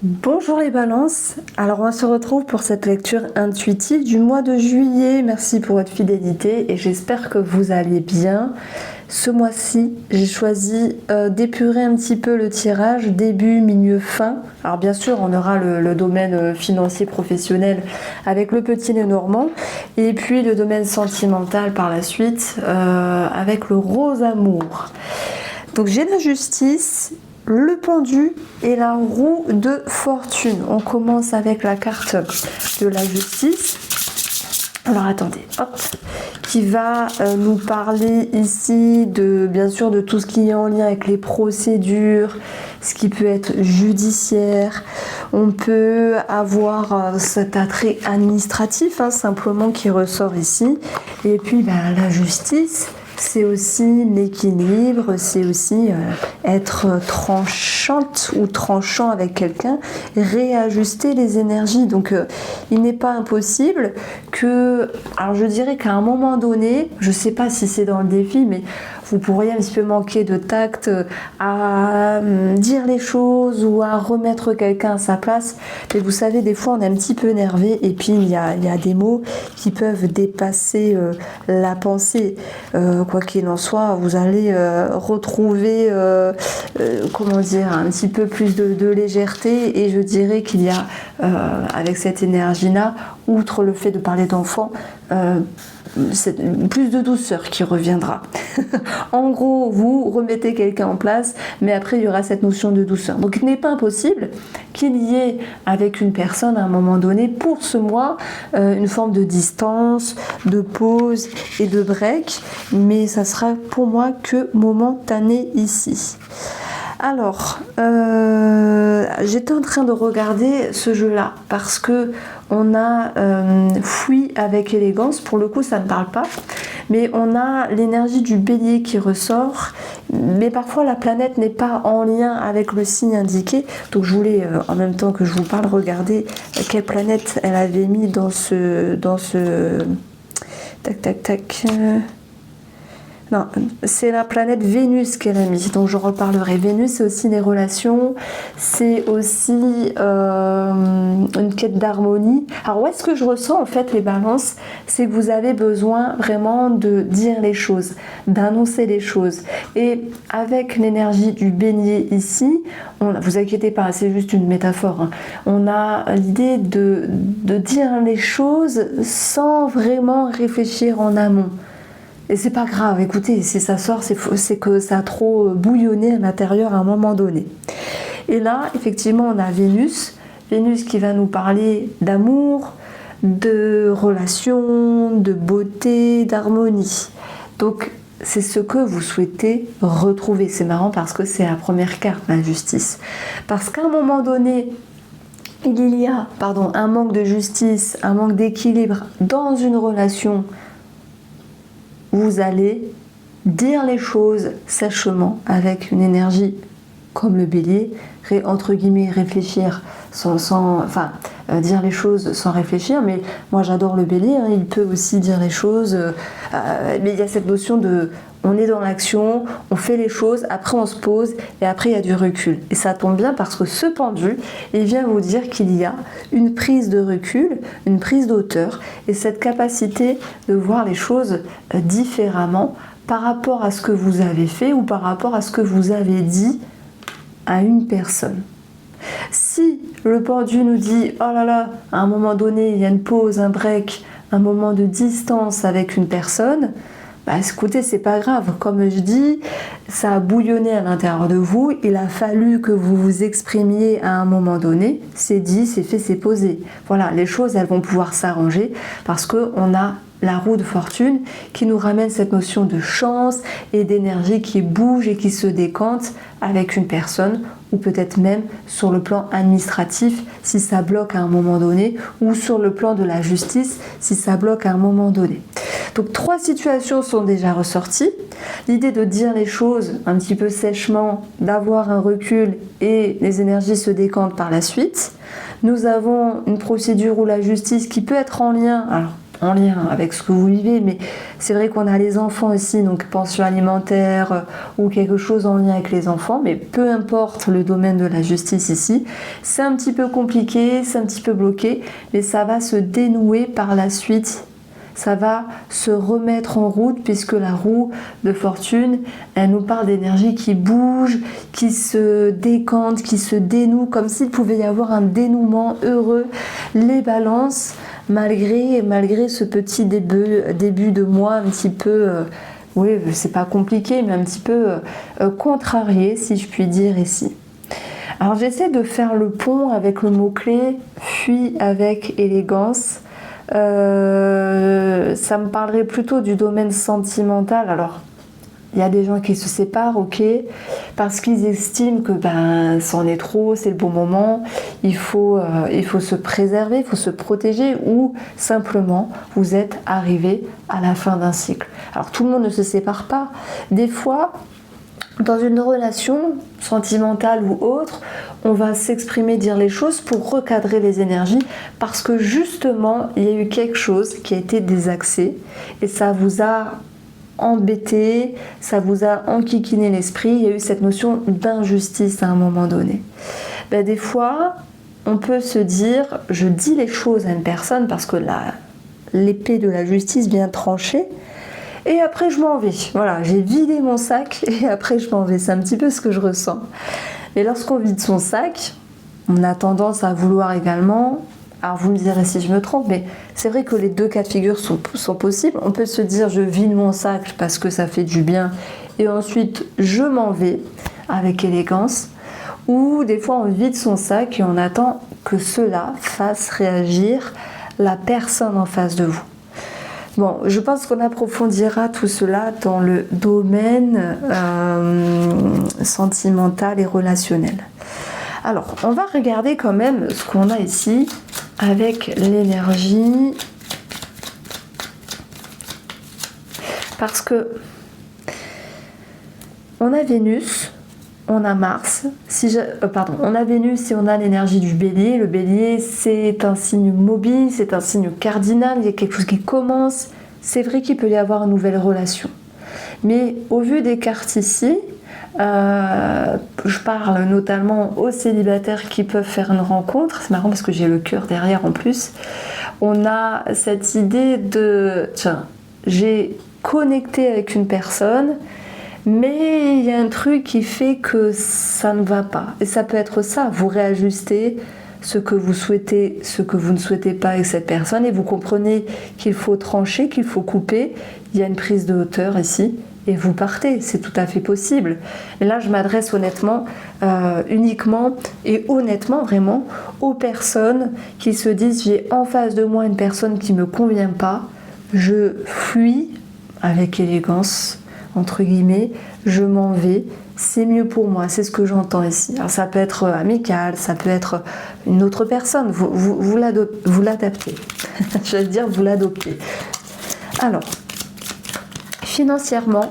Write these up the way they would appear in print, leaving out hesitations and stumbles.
Bonjour les balances, alors on se retrouve pour cette lecture intuitive du mois de juillet. Merci pour votre fidélité et j'espère que vous allez bien. Ce mois-ci, j'ai choisi d'épurer un petit peu le tirage, début, milieu, fin. Alors bien sûr, on aura le domaine financier professionnel avec le petit Lénormand et puis le domaine sentimental par la suite avec le rose amour. Donc j'ai la justice, le pendu et la roue de fortune. On commence avec la carte de la justice. Alors attendez, hop, qui va nous parler ici de, bien sûr, de tout ce qui est en lien avec les procédures, ce qui peut être judiciaire. On peut avoir cet attrait administratif, simplement, qui ressort ici. Et puis la justice, c'est aussi l'équilibre, c'est aussi être tranchante ou tranchant avec quelqu'un, réajuster les énergies. Donc il n'est pas impossible que, alors je dirais qu'à un moment donné, je ne sais pas si c'est dans le défi, mais vous pourriez un petit peu manquer de tact à dire les choses ou à remettre quelqu'un à sa place. Mais vous savez, des fois on est un petit peu énervé et puis il y a des mots qui peuvent dépasser la pensée. Quoi qu'il en soit, vous allez retrouver comment dire, un petit peu plus de légèreté et je dirais qu'il y a avec cette énergie-là, outre le fait de parler d'enfants, plus de douceur qui reviendra. En gros, vous remettez quelqu'un en place, mais après il y aura cette notion de douceur. Donc il n'est pas impossible qu'il y ait avec une personne à un moment donné, pour ce mois, une forme de distance, de pause et de break, mais ça sera pour moi que momentané ici. Alors, j'étais en train de regarder ce jeu-là parce que on a fui avec élégance. Pour le coup, ça ne parle pas, mais on a l'énergie du bélier qui ressort. Mais parfois, la planète n'est pas en lien avec le signe indiqué. Donc, je voulais, en même temps que je vous parle, regarder quelle planète elle avait mis dans ce tac. Non, c'est la planète Vénus qu'elle a mis, donc je reparlerai. Vénus, c'est aussi des relations, c'est aussi une quête d'harmonie. Alors où est-ce que je ressens en fait les balances? C'est que vous avez besoin vraiment de dire les choses, d'annoncer les choses. Et avec l'énergie du bélier ici, vous inquiétez pas, c'est juste une métaphore. On a l'idée de dire les choses sans vraiment réfléchir en amont. Et c'est pas grave, écoutez, si ça sort, c'est que ça a trop bouillonné à l'intérieur à un moment donné. Et là, effectivement, on a Vénus qui va nous parler d'amour, de relations, de beauté, d'harmonie. Donc, c'est ce que vous souhaitez retrouver. C'est marrant parce que c'est la première carte, la justice. Parce qu'à un moment donné, il y a un manque de justice, un manque d'équilibre dans une relation. Vous allez dire les choses sèchement avec une énergie comme le bélier, entre guillemets réfléchir dire les choses sans réfléchir, mais moi j'adore le bélier, il peut aussi dire les choses, mais il y a cette notion de on est dans l'action, on fait les choses, après on se pose et après il y a du recul. Et ça tombe bien parce que ce pendu, il vient vous dire qu'il y a une prise de recul, une prise d'auteur et cette capacité de voir les choses différemment par rapport à ce que vous avez fait ou par rapport à ce que vous avez dit à une personne. Si le pendu nous dit « Oh là là, à un moment donné, il y a une pause, un break, un moment de distance avec une personne », écoutez, c'est pas grave. Comme je dis, ça a bouillonné à l'intérieur de vous. Il a fallu que vous vous exprimiez à un moment donné. C'est dit, c'est fait, c'est posé. Voilà, les choses, elles vont pouvoir s'arranger parce qu'on a la roue de fortune qui nous ramène cette notion de chance et d'énergie qui bouge et qui se décante avec une personne ou peut-être même sur le plan administratif si ça bloque à un moment donné ou sur le plan de la justice si ça bloque à un moment donné. Donc 3 situations sont déjà ressorties. L'idée de dire les choses un petit peu sèchement, d'avoir un recul et les énergies se décantent par la suite. Nous avons une procédure ou la justice qui peut être en lien, alors en lien avec ce que vous vivez, mais c'est vrai qu'on a les enfants aussi, donc pension alimentaire ou quelque chose en lien avec les enfants, mais peu importe le domaine de la justice ici, c'est un petit peu compliqué, c'est un petit peu bloqué, mais ça va se dénouer par la suite. Ça va se remettre en route puisque la roue de fortune, elle nous parle d'énergie qui bouge, qui se décante, qui se dénoue, comme s'il pouvait y avoir un dénouement heureux. Les balances, malgré ce petit début de mois un petit peu, oui, c'est pas compliqué, mais un petit peu contrarié, si je puis dire ici. Alors j'essaie de faire le pont avec le mot-clé « fuis avec élégance ». Ça me parlerait plutôt du domaine sentimental. Alors, il y a des gens qui se séparent, ok, parce qu'ils estiment que c'en est trop, c'est le bon moment, il faut se préserver, il faut se protéger, ou simplement vous êtes arrivé à la fin d'un cycle. Alors tout le monde ne se sépare pas. Des fois, dans une relation sentimentale ou autre, on va s'exprimer, dire les choses pour recadrer les énergies parce que justement, il y a eu quelque chose qui a été désaxé et ça vous a embêté, ça vous a enquiquiné l'esprit, il y a eu cette notion d'injustice à un moment donné. Des fois, on peut se dire, je dis les choses à une personne parce que l'épée de la justice vient trancher, et après je m'en vais. Voilà, j'ai vidé mon sac et après je m'en vais. C'est un petit peu ce que je ressens. Et lorsqu'on vide son sac, on a tendance à vouloir également... Alors vous me direz si je me trompe, mais c'est vrai que les deux cas de figure sont possibles. On peut se dire je vide mon sac parce que ça fait du bien et ensuite je m'en vais avec élégance. Ou des fois on vide son sac et on attend que cela fasse réagir la personne en face de vous. Bon, je pense qu'on approfondira tout cela dans le domaine sentimental et relationnel. Alors, on va regarder quand même ce qu'on a ici avec l'énergie. Parce que on a Vénus, on a Mars, on a Vénus et on a l'énergie du Bélier. Le Bélier, c'est un signe mobile, c'est un signe cardinal, il y a quelque chose qui commence. C'est vrai qu'il peut y avoir une nouvelle relation. Mais au vu des cartes ici, je parle notamment aux célibataires qui peuvent faire une rencontre. C'est marrant parce que j'ai le cœur derrière en plus. On a cette idée de, tiens, j'ai connecté avec une personne, mais il y a un truc qui fait que ça ne va pas. Et ça peut être ça, vous réajustez ce que vous souhaitez, ce que vous ne souhaitez pas avec cette personne, et vous comprenez qu'il faut trancher, qu'il faut couper. Il y a une prise de hauteur ici, et vous partez, c'est tout à fait possible. Et là, je m'adresse honnêtement, uniquement et honnêtement vraiment aux personnes qui se disent j'ai en face de moi une personne qui ne me convient pas, je fuis avec élégance, entre guillemets, je m'en vais, c'est mieux pour moi, c'est ce que j'entends ici. Alors ça peut être amical, ça peut être une autre personne, vous l'adaptez, je vais dire vous l'adoptez. Alors, financièrement,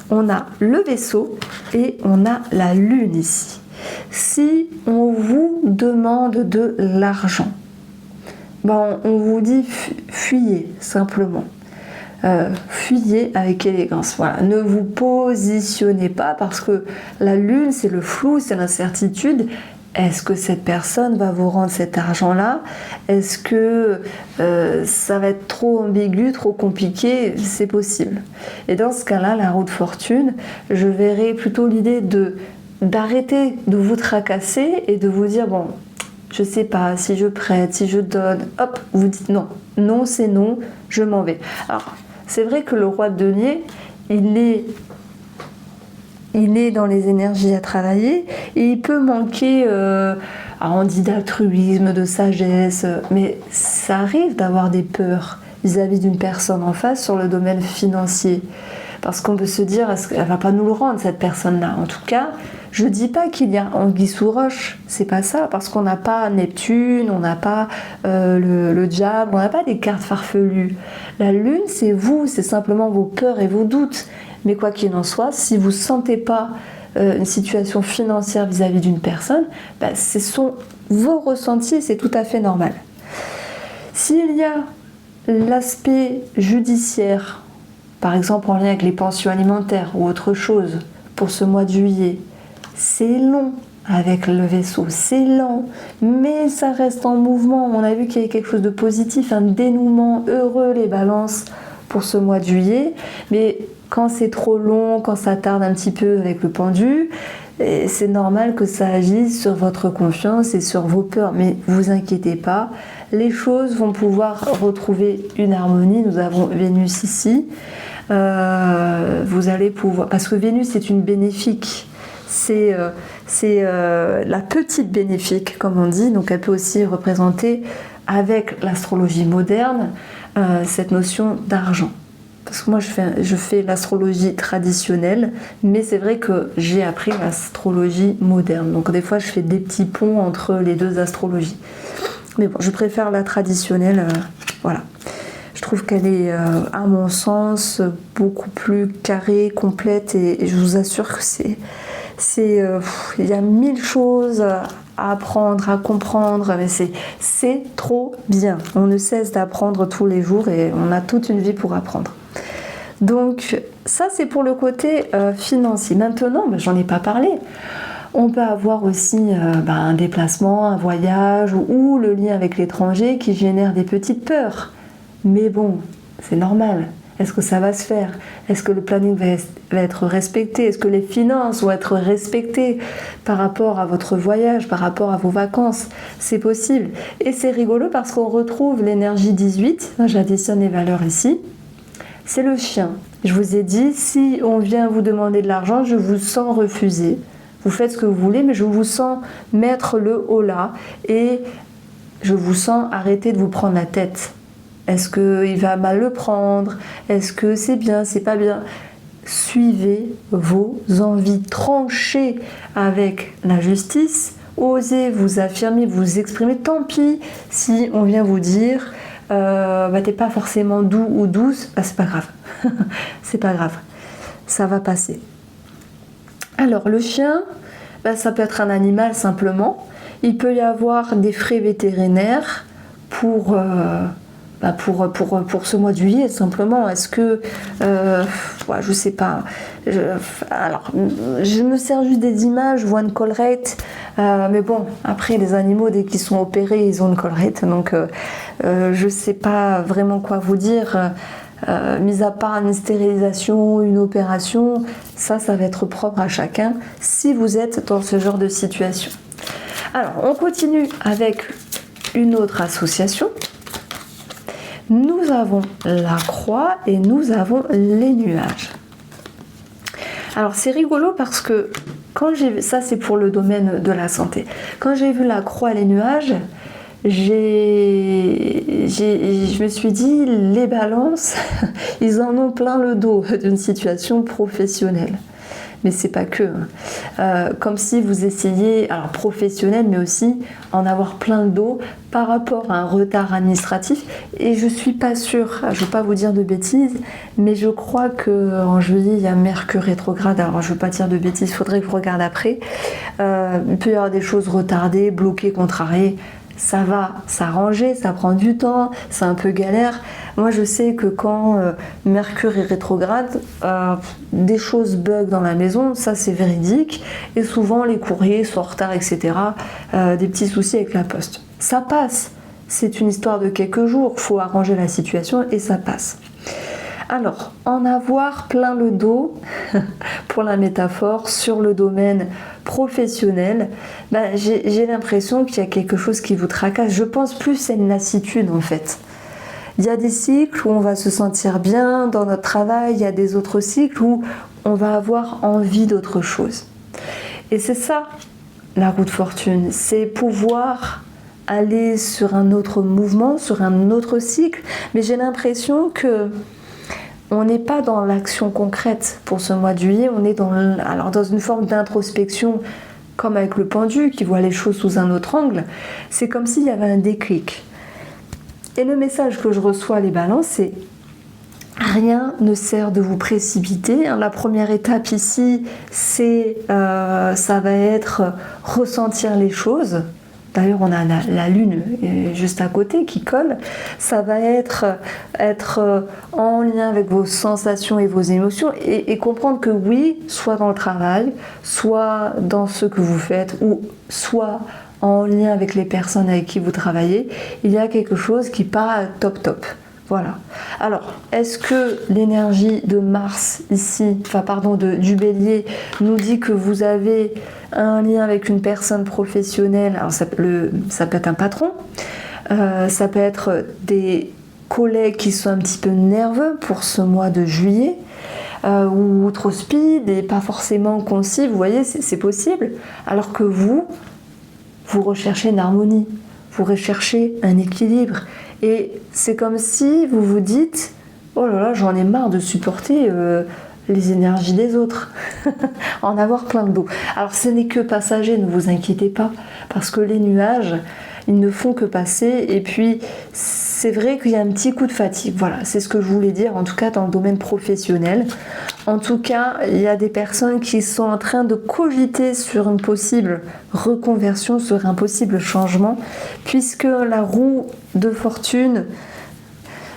on a le vaisseau et on a la lune ici. Si on vous demande de l'argent, on vous dit fuyez simplement. Fuyez avec élégance. Voilà. Ne vous positionnez pas parce que la lune, c'est le flou, c'est l'incertitude. Est-ce que cette personne va vous rendre cet argent-là? Est-ce que ça va être trop ambigu, trop compliqué? C'est possible. Et dans ce cas-là, la roue de fortune, je verrais plutôt l'idée d'arrêter de vous tracasser et de vous dire, bon, je sais pas, si je prête, si je donne, hop, vous dites non. Non, c'est non, je m'en vais. Alors, c'est vrai que le roi de denier, il est dans les énergies à travailler et il peut manquer, on dit d'altruisme, de sagesse, mais ça arrive d'avoir des peurs vis-à-vis d'une personne en face sur le domaine financier. Parce qu'on peut se dire, est-ce qu'elle va pas nous le rendre, cette personne-là? En tout cas, je dis pas qu'il y a anguille sous roche, c'est pas ça, parce qu'on n'a pas Neptune, on n'a pas le diable, on n'a pas des cartes farfelues. La lune, c'est vous, c'est simplement vos peurs et vos doutes. Mais quoi qu'il en soit, si vous ne sentez pas une situation financière vis-à-vis d'une personne, ce sont vos ressentis, c'est tout à fait normal. S'il y a L'aspect judiciaire, par exemple en lien avec les pensions alimentaires ou autre chose, pour ce mois de juillet, c'est long avec le Verseau, c'est lent, mais ça reste en mouvement. On a vu qu'il y avait quelque chose de positif, un dénouement heureux, les balances, pour ce mois de juillet. Mais quand c'est trop long, quand ça tarde un petit peu avec le pendu, c'est normal que ça agisse sur votre confiance et sur vos peurs. Mais vous inquiétez pas, les choses vont pouvoir retrouver une harmonie. Nous avons Vénus ici. Vous allez pouvoir... Parce que Vénus est une bénéfique. C'est la petite bénéfique, comme on dit. Donc elle peut aussi représenter, avec l'astrologie moderne, cette notion d'argent. Parce que moi je fais l'astrologie traditionnelle, mais c'est vrai que j'ai appris l'astrologie moderne. Donc des fois je fais des petits ponts entre les deux astrologies. Mais bon, je préfère la traditionnelle, voilà. Je trouve qu'elle est, à mon sens, beaucoup plus carrée, complète, et je vous assure que il y a 1000 choses à apprendre, à comprendre, mais c'est trop bien. On ne cesse d'apprendre tous les jours et on a toute une vie pour apprendre. Donc ça c'est pour le côté financier. Maintenant, j'en ai pas parlé. On peut avoir aussi un déplacement, un voyage ou le lien avec l'étranger qui génère des petites peurs. Mais bon, c'est normal. Est-ce que ça va se faire? Est-ce que le planning va être respecté? Est-ce que les finances vont être respectées par rapport à votre voyage, par rapport à vos vacances? C'est possible. Et c'est rigolo parce qu'on retrouve l'énergie 18. J'additionne les valeurs ici. C'est le chien. Je vous ai dit, si on vient vous demander de l'argent, je vous sens refuser. Vous faites ce que vous voulez, mais je vous sens mettre le haut là. Et je vous sens arrêter de vous prendre la tête. Est-ce qu'il va mal le prendre? Est-ce que c'est bien, c'est pas bien? Suivez vos envies, tranchez avec la justice, osez vous affirmer, vous exprimer. Tant pis si on vient vous dire t'es pas forcément doux ou douce, c'est pas grave. C'est pas grave, ça va passer. Alors le chien, ça peut être un animal simplement. Il peut y avoir des frais vétérinaires pour ce mois de juillet simplement. Est-ce que je sais pas, je me sers juste des images, je vois une collerette, mais bon, après les animaux dès qu'ils sont opérés ils ont une collerette, donc je sais pas vraiment quoi vous dire, mis à part une stérilisation, une opération, ça va être propre à chacun si vous êtes dans ce genre de situation. Alors on continue avec une autre association. Nous avons la croix et nous avons les nuages. Alors c'est rigolo parce que quand j'ai vu, ça c'est pour le domaine de la santé, quand j'ai vu la croix et les nuages, je me suis dit, les balances, ils en ont plein le dos d'une situation professionnelle. Mais c'est pas que. Comme si vous essayiez, alors professionnel, mais aussi en avoir plein le dos par rapport à un retard administratif. Et je suis pas sûre, je veux pas vous dire de bêtises, mais je crois qu'en juillet, il y a Mercure rétrograde. Alors je veux pas dire de bêtises, il faudrait que je regarde après. Il peut y avoir des choses retardées, bloquées, contrariées. Ça va s'arranger, ça prend du temps, c'est un peu galère. Moi je sais que quand Mercure est rétrograde, des choses bug dans la maison, ça c'est véridique, et souvent les courriers sont en retard, etc. Des petits soucis avec la poste. Ça passe, c'est une histoire de quelques jours, il faut arranger la situation et ça passe. Alors, en avoir plein le dos, pour la métaphore, sur le domaine professionnel, j'ai l'impression qu'il y a quelque chose qui vous tracasse. Je pense plus à une lassitude en fait. Il y a des cycles où on va se sentir bien dans notre travail, il y a des autres cycles où on va avoir envie d'autre chose. Et c'est ça, la roue de fortune, c'est pouvoir aller sur un autre mouvement, sur un autre cycle, mais j'ai l'impression que on n'est pas dans l'action concrète pour ce mois de juillet, on est dans une forme d'introspection, comme avec le pendu qui voit les choses sous un autre angle. C'est comme s'il y avait un déclic. Et le message que je reçois les balances, c'est rien ne sert de vous précipiter. La première étape ici, ça va être ressentir les choses. D'ailleurs, on a la lune juste à côté qui colle. Ça va être en lien avec vos sensations et vos émotions et comprendre que oui, soit dans le travail, soit dans ce que vous faites, ou soit en lien avec les personnes avec qui vous travaillez, il y a quelque chose qui part top. Voilà. Alors, est-ce que l'énergie de Mars ici, du Bélier, nous dit que vous avez un lien avec une personne professionnelle? Alors ça peut être un patron, ça peut être des collègues qui sont un petit peu nerveux pour ce mois de juillet, ou trop speed et pas forcément concis, vous voyez, c'est possible. Alors que vous recherchez une harmonie, vous recherchez un équilibre. Et c'est comme si vous vous dites « Oh là là, j'en ai marre de supporter les énergies des autres, en avoir plein de dos. » Alors ce n'est que passager, ne vous inquiétez pas, parce que les nuages, ils ne font que passer. Et puis c'est vrai qu'il y a un petit coup de fatigue. Voilà, c'est ce que je voulais dire, en tout cas dans le domaine professionnel. En tout cas, il y a des personnes qui sont en train de cogiter sur une possible reconversion, sur un possible changement, puisque la roue de fortune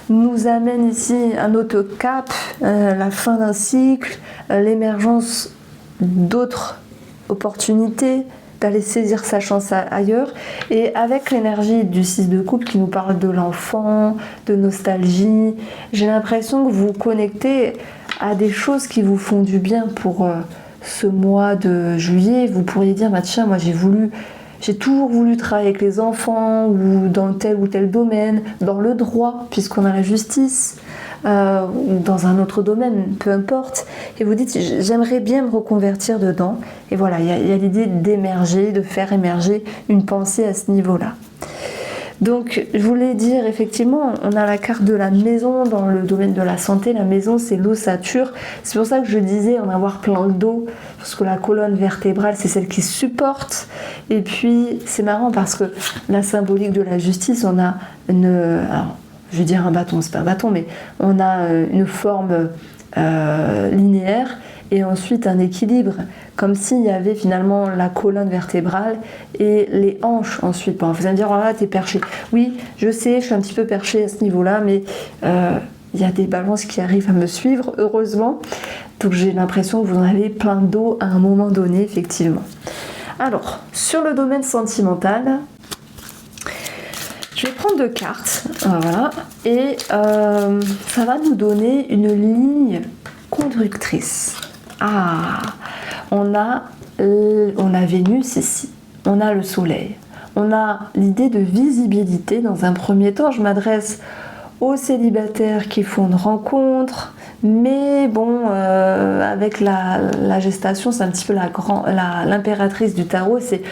nous amène ici un autre cap, la fin d'un cycle, l'émergence d'autres opportunités, d'aller saisir sa chance ailleurs. Et avec l'énergie du 6 de coupe qui nous parle de l'enfant, de nostalgie, j'ai l'impression que vous vous connectez à des choses qui vous font du bien pour ce mois de juillet. Vous pourriez dire, tiens, moi j'ai toujours voulu travailler avec les enfants, ou dans tel ou tel domaine, dans le droit, puisqu'on a la justice, ou dans un autre domaine, peu importe. Et vous dites, j'aimerais bien me reconvertir dedans. Et voilà, il y a l'idée d'émerger, de faire émerger une pensée à ce niveau-là. Donc, je voulais dire, effectivement, on a la carte de la maison dans le domaine de la santé. La maison, c'est l'ossature. C'est pour ça que je disais en avoir plein le dos, parce que la colonne vertébrale, c'est celle qui supporte. Et puis, c'est marrant parce que la symbolique de la justice, on a alors, je vais dire un bâton, c'est pas un bâton, mais on a une forme linéaire et ensuite un équilibre, comme s'il y avait finalement la colonne vertébrale et les hanches ensuite. Bon, vous allez me dire, oh là, t'es perché. Oui, je sais, je suis un petit peu perché à ce niveau-là, mais il y a des balances qui arrivent à me suivre, heureusement. Donc j'ai l'impression que vous en avez plein de dos à un moment donné, effectivement. Alors, sur le domaine sentimental, je vais prendre 2 cartes, voilà, et ça va nous donner une ligne conductrice. Ah, on a Vénus ici, on a le Soleil, on a l'idée de visibilité. Dans un premier temps, je m'adresse aux célibataires qui font une rencontre, mais bon, avec la gestation, c'est un petit peu l'impératrice du tarot, c'est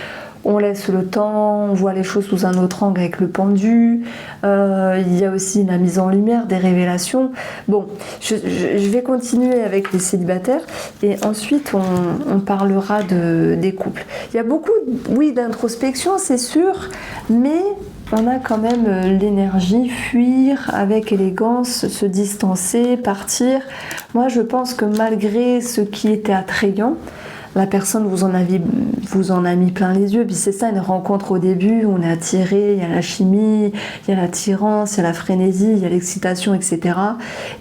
on laisse le temps, on voit les choses sous un autre angle avec le pendu. Il y a aussi la mise en lumière, des révélations. Bon, je vais continuer avec les célibataires et ensuite on parlera des couples. Il y a beaucoup, oui, d'introspection, c'est sûr, mais on a quand même l'énergie, fuir avec élégance, se distancer, partir. Moi, je pense que malgré ce qui était attrayant, la personne vous en a mis plein les yeux. Puis c'est ça, une rencontre au début, on est attiré, il y a la chimie, il y a l'attirance, il y a la frénésie, il y a l'excitation, etc.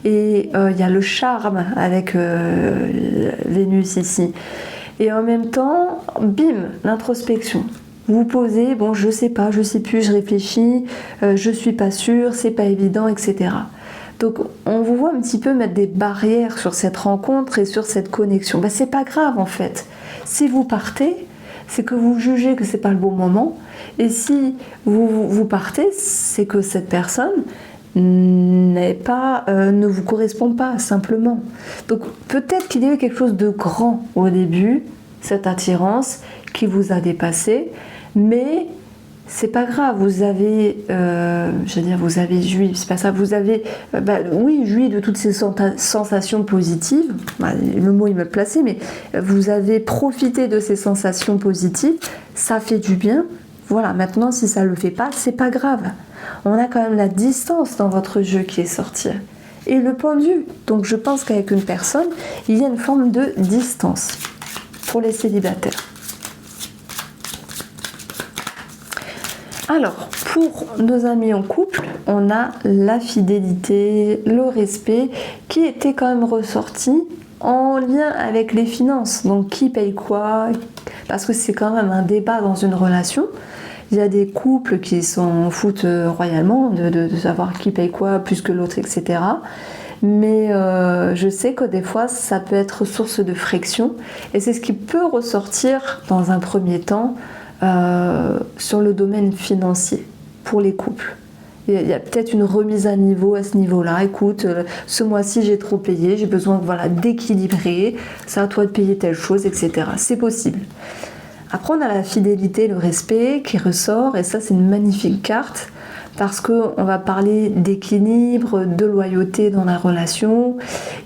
Et il y a le charme avec Vénus ici. Et en même temps, bim, l'introspection. Vous posez, bon, je sais pas, je sais plus, je réfléchis, je suis pas sûre, c'est pas évident, etc. Donc on vous voit un petit peu mettre des barrières sur cette rencontre et sur cette connexion. Ben, c'est pas grave en fait. Si vous partez, c'est que vous jugez que c'est pas le bon moment. Et si vous partez, c'est que cette personne ne vous correspond pas simplement. Donc peut-être qu'il y a eu quelque chose de grand au début, cette attirance qui vous a dépassé, mais c'est pas grave, vous avez joui, c'est pas ça, vous avez, joui de toutes ces sensations positives, le mot il me plaçait, mais vous avez profité de ces sensations positives, ça fait du bien, voilà, maintenant si ça le fait pas, c'est pas grave. On a quand même la distance dans votre jeu qui est sorti. Et le pendu, donc je pense qu'avec une personne, il y a une forme de distance pour les célibataires. Alors, pour nos amis en couple, on a la fidélité, le respect qui était quand même ressorti en lien avec les finances. Donc, qui paye quoi? Parce que c'est quand même un débat dans une relation. Il y a des couples qui s'en foutent royalement de savoir qui paye quoi plus que l'autre, etc. Mais je sais que des fois, ça peut être source de friction. Et c'est ce qui peut ressortir dans un premier temps sur le domaine financier pour les couples. Il y a peut-être une remise à niveau à ce niveau-là. Écoute, ce mois-ci j'ai trop payé, j'ai besoin d'équilibrer, c'est à toi de payer telle chose, etc. C'est possible. Après on a la fidélité, le respect qui ressort, et ça c'est une magnifique carte parce qu'on va parler d'équilibre, de loyauté dans la relation,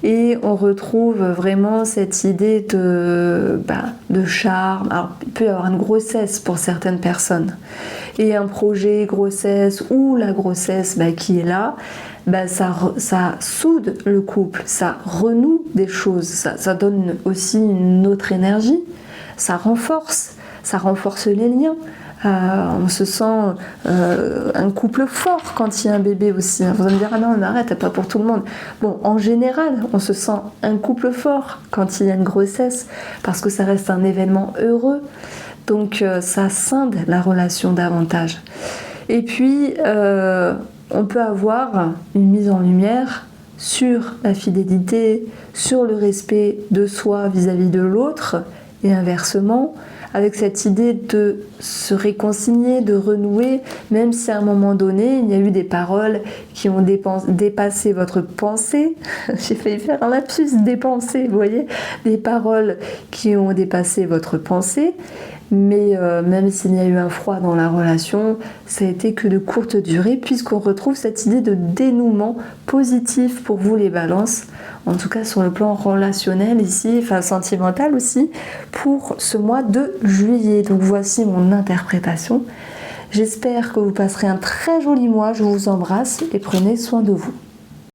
et on retrouve vraiment cette idée de charme. Alors, il peut y avoir une grossesse pour certaines personnes, et un projet grossesse ou la grossesse qui est là, ça soude le couple, ça renoue des choses, ça donne aussi une autre énergie, ça renforce les liens. On se sent un couple fort quand il y a un bébé aussi. Vous allez me dire, ah non, mais arrête, c'est pas pour tout le monde. Bon, en général, on se sent un couple fort quand il y a une grossesse, parce que ça reste un événement heureux. Donc ça scinde la relation davantage. Et puis, on peut avoir une mise en lumière sur la fidélité, sur le respect de soi vis-à-vis de l'autre, et inversement, avec cette idée de se réconcilier, de renouer, même si à un moment donné, il y a eu des paroles qui ont dépassé votre pensée. J'ai failli faire un lapsus, dépenser, vous voyez, des paroles qui ont dépassé votre pensée. Mais même s'il y a eu un froid dans la relation, ça a été que de courte durée, puisqu'on retrouve cette idée de dénouement positif pour vous les balances, en tout cas sur le plan relationnel ici, enfin sentimental aussi, pour ce mois de juillet. Donc voici mon interprétation. J'espère que vous passerez un très joli mois, je vous embrasse et prenez soin de vous.